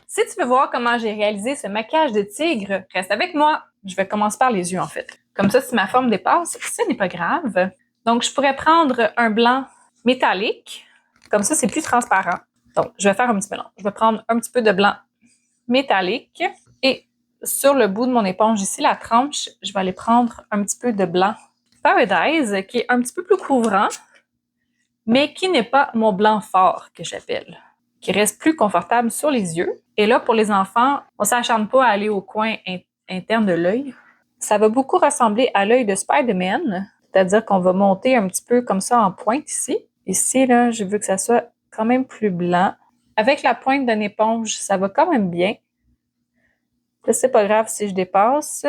Si tu veux voir comment j'ai réalisé ce maquillage de tigre, reste avec moi. Je vais commencer par les yeux, en fait. Comme ça, si ma forme dépasse, ce n'est pas grave. Donc, je pourrais prendre un blanc métallique. Comme ça, c'est plus transparent. Donc, je vais faire un petit mélange. Je vais prendre un petit peu de blanc métallique et sur le bout de mon éponge ici, la tranche, je vais aller prendre un petit peu de blanc Paradise qui est un petit peu plus couvrant, mais qui n'est pas mon blanc fort que j'appelle, qui reste plus confortable sur les yeux. Et là, pour les enfants, on ne s'acharne pas à aller au coin interne de l'œil. Ça va beaucoup ressembler à l'œil de Spider-Man, c'est-à-dire qu'on va monter un petit peu comme ça en pointe ici. Ici, là, je veux que ça soit quand même plus blanc. Avec la pointe d'une éponge, ça va quand même bien. Là, c'est pas grave si je dépasse,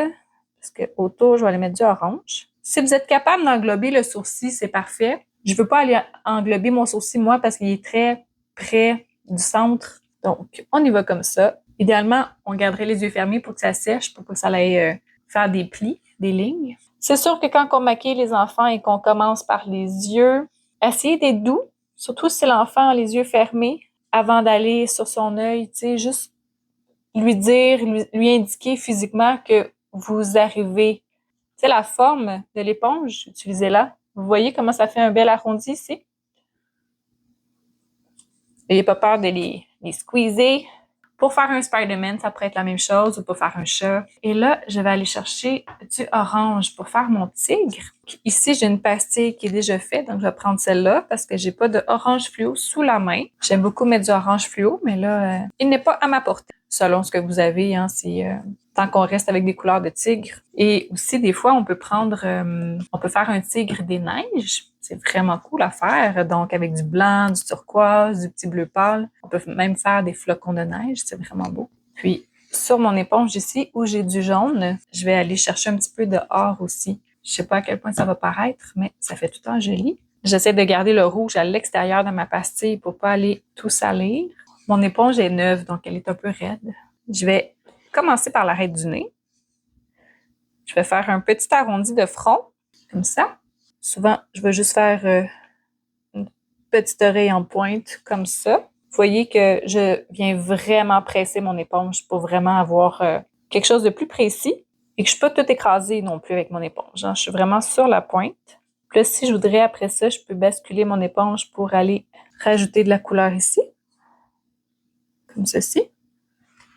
parce qu'autour, je vais aller mettre du orange. Si vous êtes capable d'englober le sourcil, c'est parfait. Je veux pas aller englober mon sourcil, moi, parce qu'il est très près du centre. Donc, on y va comme ça. Idéalement, on garderait les yeux fermés pour que ça sèche, pour que ça aille faire des plis, des lignes. C'est sûr que quand on maquille les enfants et qu'on commence par les yeux, essayez d'être doux, surtout si l'enfant a les yeux fermés, avant d'aller sur son œil, tu sais, juste lui dire, lui indiquer physiquement que vous arrivez. Tu sais, la forme de l'éponge, utilisez-la. Vous voyez comment ça fait un bel arrondi ici? N'ayez pas peur de les squeezer. Pour faire un Spider-Man, ça pourrait être la même chose, ou pour faire un chat. Et là, je vais aller chercher du orange pour faire mon tigre. Ici, j'ai une pastille qui est déjà faite, donc je vais prendre celle-là parce que j'ai pas de orange fluo sous la main. J'aime beaucoup mettre du orange fluo, mais là, il n'est pas à ma portée. Selon ce que vous avez, hein, tant qu'on reste avec des couleurs de tigre. Et aussi, des fois, on peut faire un tigre des neiges. C'est vraiment cool à faire. Donc, avec du blanc, du turquoise, du petit bleu pâle. On peut même faire des flocons de neige. C'est vraiment beau. Puis, sur mon éponge ici, où j'ai du jaune, je vais aller chercher un petit peu de or aussi. Je sais pas à quel point ça va paraître, mais ça fait tout le temps joli. J'essaie de garder le rouge à l'extérieur de ma pastille pour pas aller tout salir. Mon éponge est neuve, donc elle est un peu raide. Je vais commencer par l'arête du nez. Je vais faire un petit arrondi de front, comme ça. Souvent, je vais juste faire une petite oreille en pointe, comme ça. Vous voyez que je viens vraiment presser mon éponge pour vraiment avoir quelque chose de plus précis et que je ne suis pas tout écrasée non plus avec mon éponge. Hein. Je suis vraiment sur la pointe. Puis là, si je voudrais, après ça, je peux basculer mon éponge pour aller rajouter de la couleur ici, comme ceci.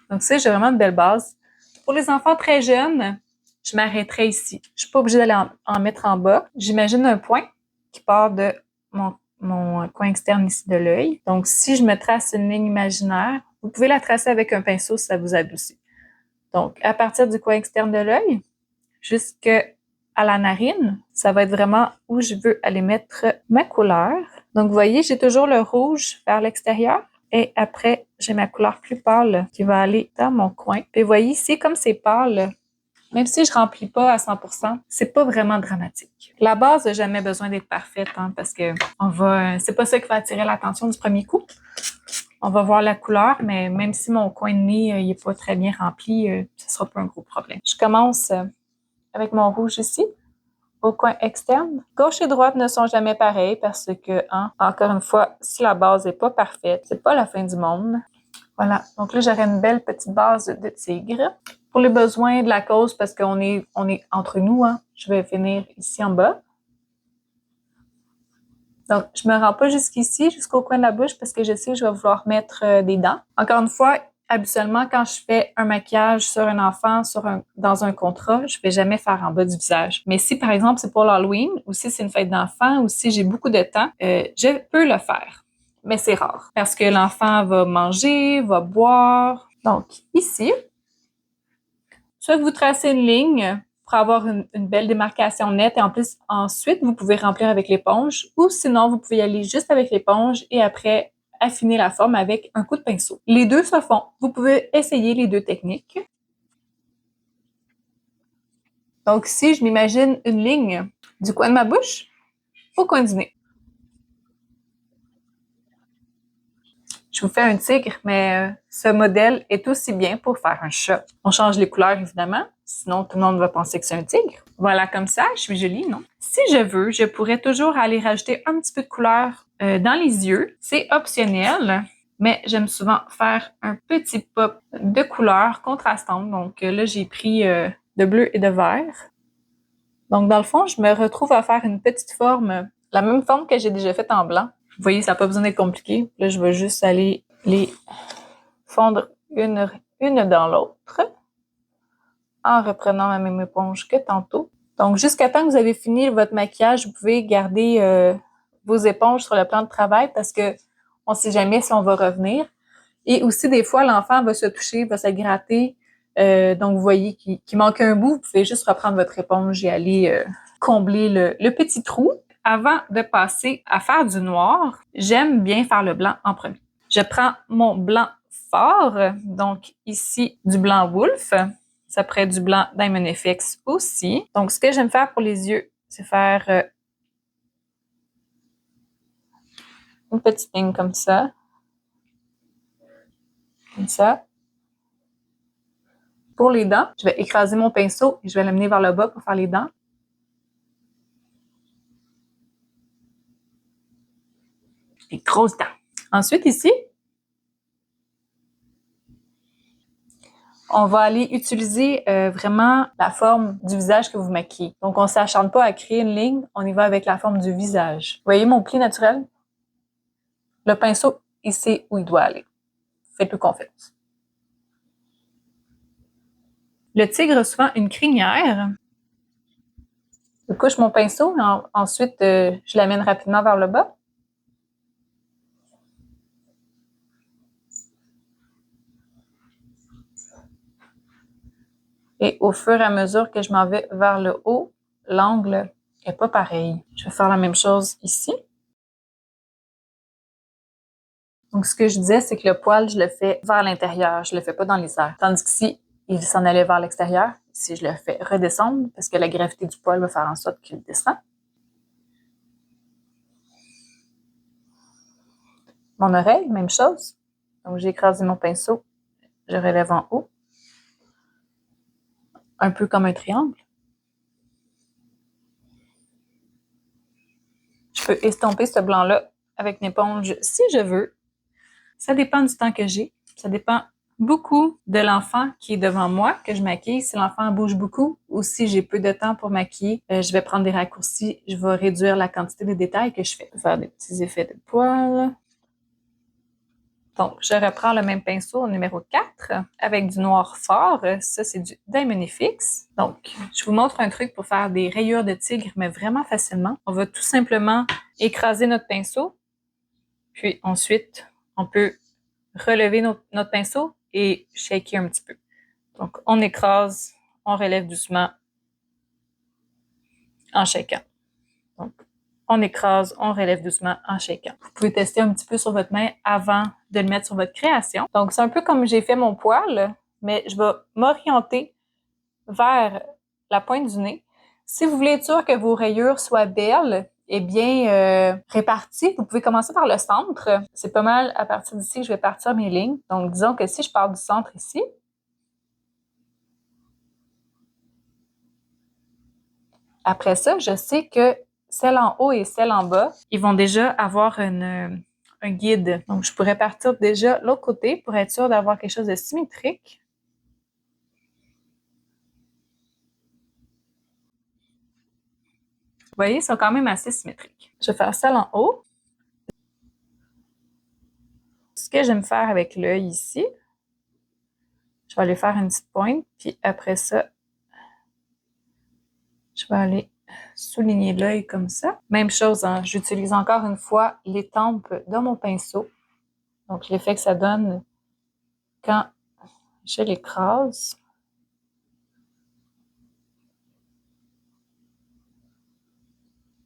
Donc ça, j'ai vraiment une belle base. Pour les enfants très jeunes, je m'arrêterai ici. Je suis pas obligée d'aller en mettre en bas. J'imagine un point qui part de mon coin externe ici de l'œil. Donc, si je me trace une ligne imaginaire, vous pouvez la tracer avec un pinceau si ça vous adoucit. Donc, à partir du coin externe de l'œil, jusqu'à la narine, ça va être vraiment où je veux aller mettre ma couleur. Donc, vous voyez, j'ai toujours le rouge vers l'extérieur. Et après, j'ai ma couleur plus pâle qui va aller dans mon coin. Puis vous voyez ici, comme c'est pâle, même si je remplis pas à 100%, c'est pas vraiment dramatique. La base n'a jamais besoin d'être parfaite, hein, parce que c'est pas ça qui va attirer l'attention du premier coup. On va voir la couleur, mais même si mon coin de nez il est pas très bien rempli, ce sera pas un gros problème. Je commence avec mon rouge ici. Au coin externe. Gauche et droite ne sont jamais pareils parce que, encore une fois, si la base n'est pas parfaite, c'est pas la fin du monde. Voilà. Donc là, j'aurai une belle petite base de tigre. Pour les besoins de la cause, parce qu'on est entre nous, hein, je vais finir ici en bas. Donc, je me rends pas jusqu'ici, jusqu'au coin de la bouche, parce que je sais que je vais vouloir mettre des dents. Encore une fois, habituellement, quand je fais un maquillage sur un enfant, dans un contrat, je vais jamais faire en bas du visage. Mais si, par exemple, c'est pour l'Halloween, ou si c'est une fête d'enfant, ou si j'ai beaucoup de temps, je peux le faire. Mais c'est rare. Parce que l'enfant va manger, va boire. Donc, ici, soit vous tracez une ligne pour avoir une belle démarcation nette et en plus, ensuite, vous pouvez remplir avec l'éponge, ou sinon, vous pouvez y aller juste avec l'éponge et après, affiner la forme avec un coup de pinceau. Les deux se font. Vous pouvez essayer les deux techniques. Donc, si je m'imagine une ligne du coin de ma bouche au coin du nez. Je vous fais un tigre, mais ce modèle est aussi bien pour faire un chat. On change les couleurs, évidemment. Sinon, tout le monde va penser que c'est un tigre. Voilà, comme ça, je suis jolie, non? Si je veux, je pourrais toujours aller rajouter un petit peu de couleur dans les yeux. C'est optionnel. mais j'aime souvent faire un petit pop de couleurs contrastantes. Donc là, j'ai pris de bleu et de vert. Donc dans le fond, je me retrouve à faire une petite forme, la même forme que j'ai déjà faite en blanc. Vous voyez, ça n'a pas besoin d'être compliqué. Là, je vais juste aller les fondre une dans l'autre en reprenant la même éponge que tantôt. Donc, jusqu'à temps que vous avez fini votre maquillage, vous pouvez garder vos éponges sur le plan de travail parce que on ne sait jamais si on va revenir. Et aussi, des fois, l'enfant va se toucher, va se gratter. Donc, vous voyez qu'il manque un bout. Vous pouvez juste reprendre votre éponge et aller combler le petit trou. Avant de passer à faire du noir, j'aime bien faire le blanc en premier. Je prends mon blanc fort, donc ici du blanc Wolf. Ça pourrait être du blanc Diamond FX aussi. Donc, ce que j'aime faire pour les yeux, c'est faire une petite ligne comme ça. Comme ça. Pour les dents, je vais écraser mon pinceau et je vais l'amener vers le bas pour faire les dents. Les grosses dents. Ensuite, ici, on va aller utiliser vraiment la forme du visage que vous maquillez. Donc, on ne s'acharne pas à créer une ligne, on y va avec la forme du visage. Vous voyez mon pli naturel? Le pinceau, il sait où il doit aller. Faites-lui confiance. Le tigre a souvent une crinière. Je couche mon pinceau, ensuite je l'amène rapidement vers le bas. Et au fur et à mesure que je m'en vais vers le haut, l'angle n'est pas pareil. Je vais faire la même chose ici. Donc, ce que je disais, c'est que le poil, je le fais vers l'intérieur, je le fais pas dans les airs. Tandis qu'ici, il s'en allait vers l'extérieur. Ici, je le fais redescendre parce que la gravité du poil va faire en sorte qu'il descend. Mon oreille, même chose. Donc, j'ai écrasé mon pinceau, je relève en haut. Un peu comme un triangle. Je peux estomper ce blanc-là avec une éponge si je veux. Ça dépend du temps que j'ai. Ça dépend beaucoup de l'enfant qui est devant moi, que je maquille. Si l'enfant bouge beaucoup ou si j'ai peu de temps pour maquiller, je vais prendre des raccourcis. Je vais réduire la quantité de détails que je fais. Je vais faire des petits effets de poils. Donc, je reprends le même pinceau au numéro 4 avec du noir fort. Ça, c'est du Diamond FX. Donc, je vous montre un truc pour faire des rayures de tigre, mais vraiment facilement. On va tout simplement écraser notre pinceau. Puis ensuite, on peut relever notre pinceau et shaker un petit peu. Donc, on écrase, on relève doucement en shakant. Donc, on écrase, on relève doucement en shakant. Vous pouvez tester un petit peu sur votre main avant de le mettre sur votre création. Donc, c'est un peu comme j'ai fait mon poil, mais je vais m'orienter vers la pointe du nez. Si vous voulez être sûr que vos rayures soient belles et bien réparties, vous pouvez commencer par le centre. C'est pas mal à partir d'ici que je vais partir mes lignes. Donc, disons que si je pars du centre ici, après ça, je sais que celle en haut et celle en bas, ils vont déjà avoir un guide. Donc, je pourrais partir déjà de l'autre côté pour être sûr d'avoir quelque chose de symétrique. Vous voyez, ils sont quand même assez symétriques. Je vais faire celle en haut. Ce que j'aime faire avec l'œil ici, je vais aller faire une petite pointe, puis après ça, je vais aller souligner l'œil comme ça. Même chose, hein, j'utilise encore une fois les tempes de mon pinceau. Donc, l'effet que ça donne quand je l'écrase.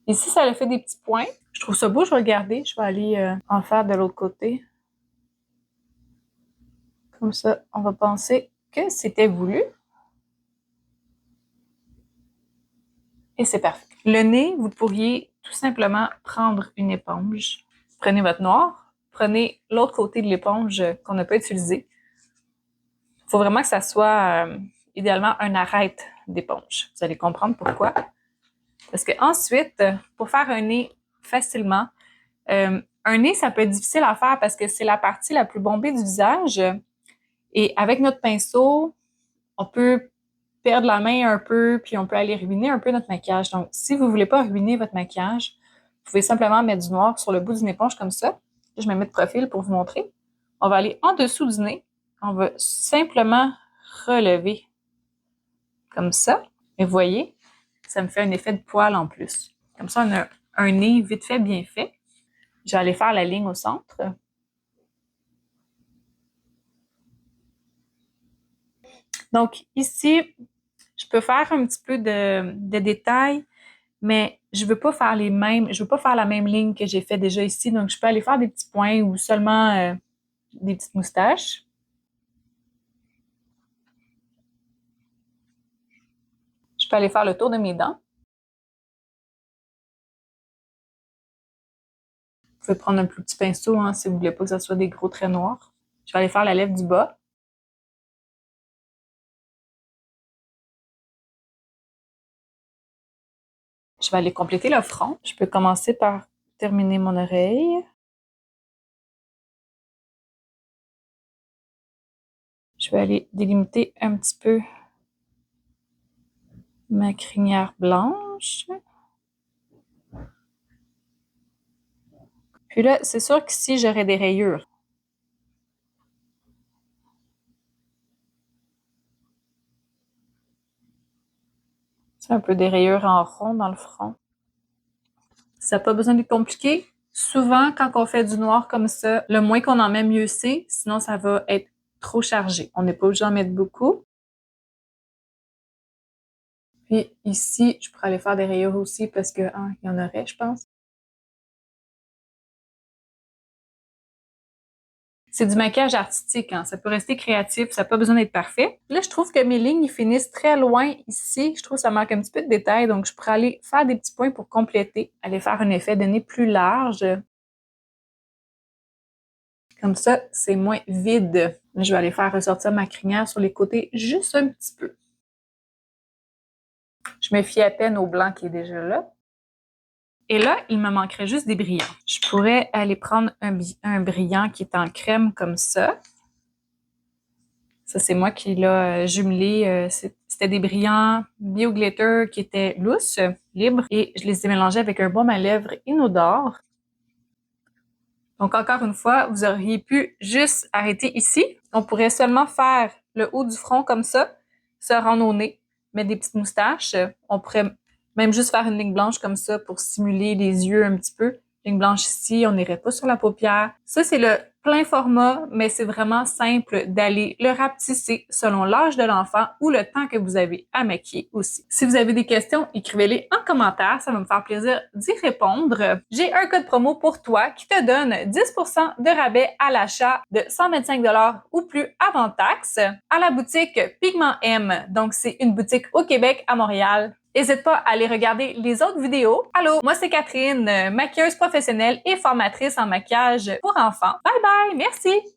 Ici, ça a fait des petits points. Je trouve ça beau, je vais regarder. Je vais aller en faire de l'autre côté. Comme ça, on va penser que c'était voulu. Et c'est parfait. Le nez, vous pourriez tout simplement prendre une éponge. Prenez votre noir, prenez l'autre côté de l'éponge qu'on n'a pas utilisé. Il faut vraiment que ça soit idéalement un arête d'éponge. Vous allez comprendre pourquoi. Parce que ensuite, pour faire un nez facilement, Un nez, ça peut être difficile à faire parce que c'est la partie la plus bombée du visage. Et avec notre pinceau, on peut perdre la main un peu, puis on peut aller ruiner un peu notre maquillage. Donc, si vous voulez pas ruiner votre maquillage, vous pouvez simplement mettre du noir sur le bout d'une éponge comme ça. Je me mets de profil pour vous montrer. On va aller en dessous du nez. On va simplement relever comme ça. Et vous voyez, ça me fait un effet de poil en plus. Comme ça, on a un nez vite fait, bien fait. Je vais aller faire la ligne au centre. Donc ici, je peux faire un petit peu de détails, mais je veux pas faire la même ligne que j'ai fait déjà ici. Donc, je peux aller faire des petits points ou seulement des petites moustaches. Je peux aller faire le tour de mes dents. Vous pouvez prendre un plus petit pinceau hein, si vous voulez pas que ça soit des gros traits noirs. Je vais aller faire la lèvre du bas. Je vais aller compléter le front. Je peux commencer par terminer mon oreille. Je vais aller délimiter un petit peu ma crinière blanche. Puis là, c'est sûr qu'ici, j'aurai des rayures. C'est un peu des rayures en rond dans le front. Ça n'a pas besoin d'être compliqué. Souvent, quand on fait du noir comme ça, le moins qu'on en met, mieux c'est. Sinon, ça va être trop chargé. On n'est pas obligé d'en mettre beaucoup. Puis ici, je pourrais aller faire des rayures aussi parce que il y en aurait, je pense. C'est du maquillage artistique, hein. Ça peut rester créatif, ça n'a pas besoin d'être parfait. Là, je trouve que mes lignes finissent très loin ici. Je trouve que ça manque un petit peu de détails, donc je pourrais aller faire des petits points pour compléter, aller faire un effet de nez plus large. Comme ça, c'est moins vide. Je vais aller faire ressortir ma crinière sur les côtés juste un petit peu. Je me fie à peine au blanc qui est déjà là. Et là, il me manquerait juste des brillants. Je pourrais aller prendre un brillant qui est en crème comme ça. Ça, c'est moi qui l'ai jumelé. C'était des brillants Bio Glitter qui étaient lousses, libres, et je les ai mélangés avec un baume à lèvres inodore. Donc, encore une fois, vous auriez pu juste arrêter ici. On pourrait seulement faire le haut du front comme ça, se rendre au nez, mettre des petites moustaches. On pourrait même juste faire une ligne blanche comme ça pour simuler les yeux un petit peu. Ligne blanche ici, on n'irait pas sur la paupière. Ça, c'est le plein format, mais c'est vraiment simple d'aller le rapetisser selon l'âge de l'enfant ou le temps que vous avez à maquiller aussi. Si vous avez des questions, écrivez-les en commentaire, ça va me faire plaisir d'y répondre. J'ai un code promo pour toi qui te donne 10% de rabais à l'achat de 125 $ ou plus avant taxe à la boutique Pigment M. Donc, c'est une boutique au Québec, à Montréal. N'hésite pas à aller regarder les autres vidéos. Allô, moi c'est Catherine, maquilleuse professionnelle et formatrice en maquillage pour enfants. Bye bye, merci!